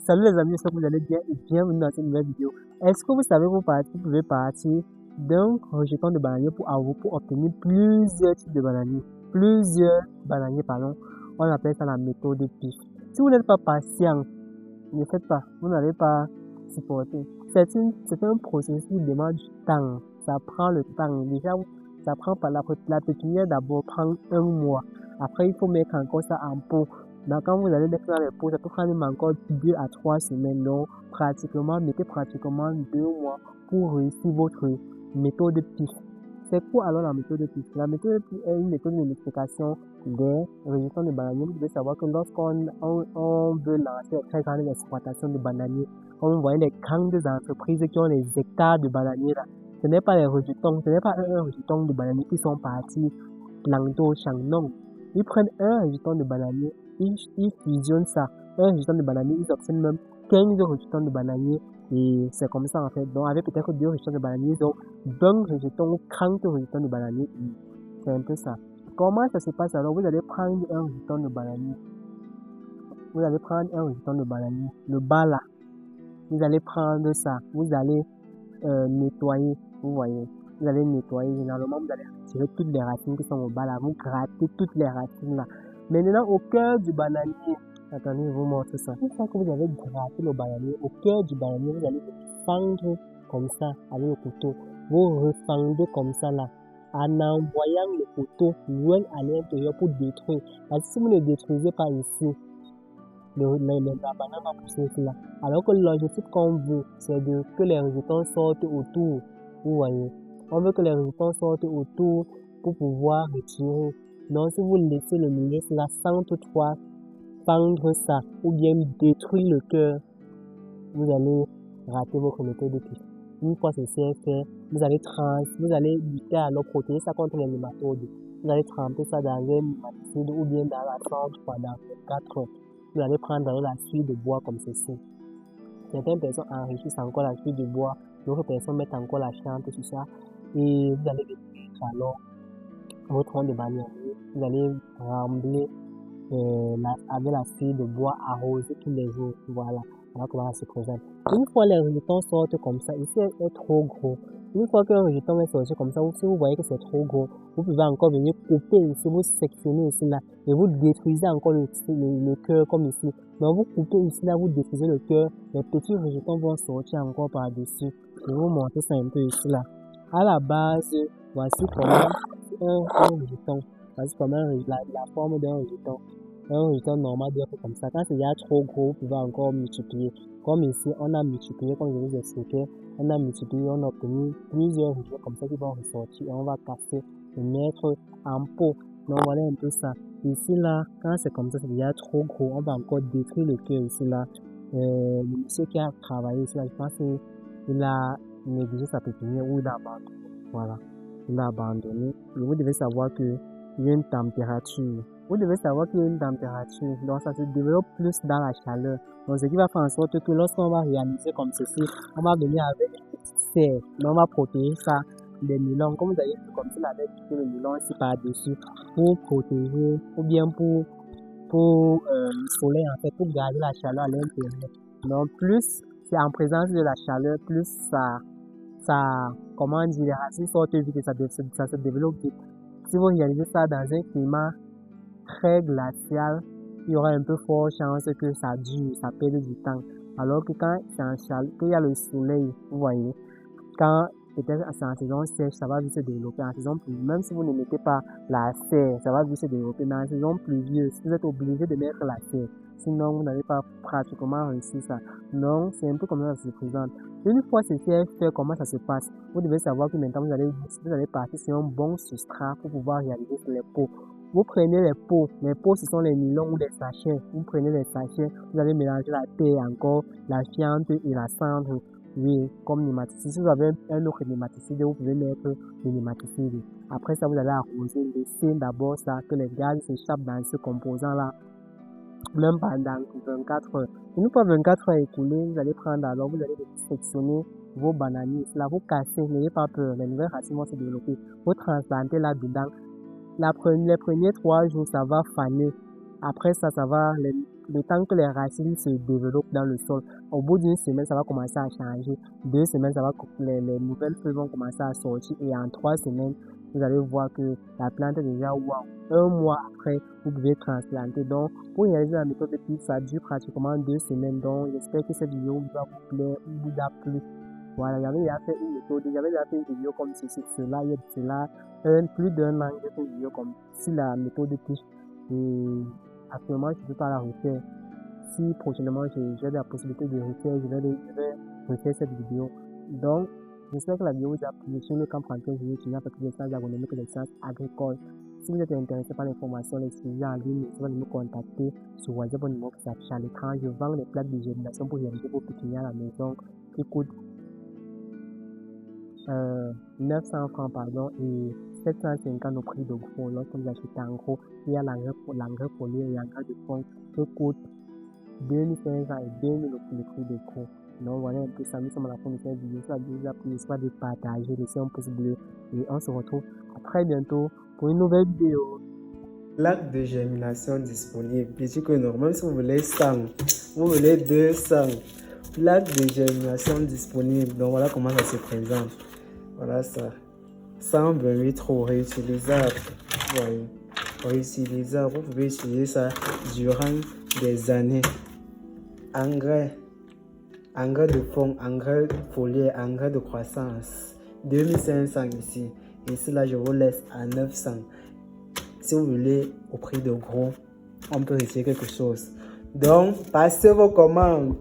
Salut les amis, j'espère que vous allez bien et bienvenue dans cette nouvelle vidéo. Est-ce que vous savez que vous pouvez partir d'un rejeton de bananier pour obtenir plusieurs types de bananiers, pardon. On appelle ça la méthode PIF. Si vous n'êtes pas patient, ne faites pas, vous n'allez pas supporter. C'est un processus qui demande du temps, ça prend le temps. Déjà, ça prend par la pépinière d'abord prend un mois. Après, il faut mettre encore ça en pot. Donc, quand vous allez mettre dans les pots, ça peut prendre même encore 2 à 3 semaines. Donc, mettez pratiquement 2 mois pour réussir votre méthode PIF. C'est quoi alors la méthode PIF? La méthode PIF est une méthode de multiplication des résultats de bananiers. Vous devez savoir que lorsqu'on veut lancer une très grande exploitation de bananiers, on voit les grandes entreprises qui ont les hectares de bananiers là. Ce n'est pas les rejetons, ce n'est pas un rejeton de bananiers qui sont partis planter au champ. Non. Ils prennent un rejeton de bananier, ils fusionnent ça. Un rejeton de bananier, ils obtiennent même 15 rejetons de bananier. Et c'est comme ça en fait. Donc avec peut-être 2 rejetons de bananier, donc 20 rejetons, 30 rejetons de bananier. C'est un peu ça. Comment ça se passe alors? Vous allez prendre un rejeton de bananier. Le bas là. Vous allez prendre ça. Vous allez nettoyer. Vous voyez. Vous allez nettoyer. Généralement, vous allez retirer toutes les racines qui sont au bas là. Vous grattez toutes les racines là. Maintenant, au cœur du bananier. Attendez, je vous montre ça. Une fois que vous avez gratté le bananier, au cœur du bananier, vous allez fendre comme ça avec le couteau. Vous refendez comme ça là. En envoyant le couteau loin à l'intérieur pour détruire. Parce que si vous ne détruisez pas ici, la banane va pousser ici là. Alors que l'objectif qu'on veut, c'est que les rejetons sortent autour. Vous voyez. On veut que les rejetons sortent autour pour pouvoir retirer. Donc si vous laissez le milieu là sans toutefois fendre ça ou bien détruire le cœur, vous allez rater votre méthode de PIF. Une fois ceci est fait, vous allez lutter à l'eau protéger ça contre les nématodes. Vous allez tremper ça dans un nématicide ou bien dans la cendre pendant 4 heures. Vous allez prendre la suie de bois comme ceci. Certaines personnes enrichissent encore la suie de bois, d'autres personnes mettent encore la chante sur ça. Et vous allez mettre alors votre tronc de bananier. Vous allez rembler avec la suie de bois arrosée tous les jours. Voilà. Voilà comment ça se présente. Une fois les rejetons sortent comme ça, ici est trop gros. Une fois que le rejeton est sorti comme ça, si vous voyez que c'est trop gros, vous pouvez encore venir couper ici, vous sectionnez ici là, et vous détruisez encore le cœur comme ici. Donc vous coupez ici là, vous détruisez le cœur, les petits rejetons vont sortir encore par-dessus. Je vais vous montrer ça un peu ici là. À la base, voici comment un rejeton. Voici comment la forme d'un rejeton. Un rejeton normal doit être comme ça. Quand c'est déjà trop gros, vous pouvez encore multiplier. Comme ici, on a multiplié, comme je vous expliquais, on a multiplié, on a obtenu plusieurs rejetons comme ça qui vont ressortir et on va casser et mettre en pot. Donc voilà un peu ça. Ici là, quand c'est comme ça, c'est déjà trop gros, on va encore détruire le cœur ici là. Le monsieur qui a travaillé ici là, je pense qu'il a négligé sa pépinière ou il a abandonné. Voilà, il a abandonné. Et vous devez savoir qu'il y a une température. Vous devez savoir qu'il y a une température, donc ça se développe plus dans la chaleur. Donc ce qui va faire en sorte que lorsqu'on va réaliser comme ceci, on va venir avec une petite serre, mais on va protéger ça des nylons. Comme vous avez vu, comme ça, on avait piqué le nylon ici par-dessus pour protéger, ou bien pour le soleil en fait, pour garder la chaleur à l'intérieur. Donc plus c'est en présence de la chaleur, plus comment dire, les racines sortent vite et ça se développe vite. Si vous réalisez ça dans un climat très glacial, il y aura un peu fort chance que ça dure, ça perde du temps. Alors que quand c'est en chaleur, qu'il y a le soleil, vous voyez, quand peut-être c'est en saison sèche, ça va vite se développer. En saison pluvieuse, même si vous ne mettez pas la serre, ça va vite se développer. Mais en saison pluvieuse, vous êtes obligé de mettre la serre. Sinon, vous n'avez pas pratiquement réussi ça. Donc, c'est un peu comme ça que ça se présente. Une fois ceci est fait, comment ça se passe? Vous devez savoir que maintenant, vous allez partir sur un bon substrat pour pouvoir réaliser les pots. Vous prenez les pots ce sont les nylons ou les sachets. Vous prenez les sachets, vous allez mélanger la terre encore, la fiente et la cendre. Oui, comme nématicide. Si vous avez un autre nématicide, vous pouvez mettre le nématicide. Après ça, vous allez arroser, laisser d'abord ça, que les gaz s'échappent dans ce composant-là, même pendant 24 heures. Une fois 24 heures écoulées, vous allez prendre alors, vous allez sectionner vos bananiers. Là, vous cassez, n'ayez pas peur, les nouvelles racines vont se développer. Vous transplantez là-dedans. Les premiers 3 jours, ça va faner. Après ça, le temps que les racines se développent dans le sol. Au bout d'une semaine, ça va commencer à changer. 2 semaines, les nouvelles feuilles vont commencer à sortir. Et en 3 semaines, vous allez voir que la plante est déjà wow. 1 mois après, vous pouvez transplanter. Donc, pour réaliser la méthode de PIP, ça dure pratiquement 2 semaines. Donc, j'espère que cette vidéo va vous plaire, vous a plu. Voilà, j'avais déjà fait une méthode, j'avais déjà fait une vidéo comme ceci, cela, il y a cela, plus d'un an, j'ai fait une vidéo comme si la méthode de PIP. Et actuellement, je ne peux pas la refaire. Si prochainement j'ai la possibilité de refaire, je vais refaire cette vidéo. Donc, j'espère que la vidéo vous a plu. Sur le camp Franklin, je vais étudier avec les sciences agronomiques et les sciences agricoles. Si vous êtes intéressé par l'information, les sujets en ligne, vous pouvez me contacter sur WhatsApp au numéro qui s'affiche à l'écran. Je vends les plaques de germination pour réaliser vos pépinières à la maison qui coûtent 900 francs et 750 au prix de gros. Lorsque vous achetez en gros, il y a l'engrais folié et l'engrais de fond qui coûte 2500 et 2000 le prix de gros. Donc voilà un peu ça, nous sommes à la fin de cette vidéo. Si la vidéo vous a plu, n'hésitez pas de partager, laisser un pouce bleu et on se retrouve à très bientôt pour une nouvelle vidéo. Plaque de germination disponible. Je dis que non, même si vous voulez 100, vous voulez 200, plaque de germination disponible. Donc voilà comment ça se présente. Voilà ça. 128 trop réutilisable. Voyez. Réutilisable. Vous pouvez utiliser ça durant des années. Engrais. Engrais de fond, engrais foliaire, engrais de croissance. 2500 ici. Ici là, je vous laisse à 900. Si vous voulez au prix de gros, on peut essayer quelque chose. Donc, passez vos commandes.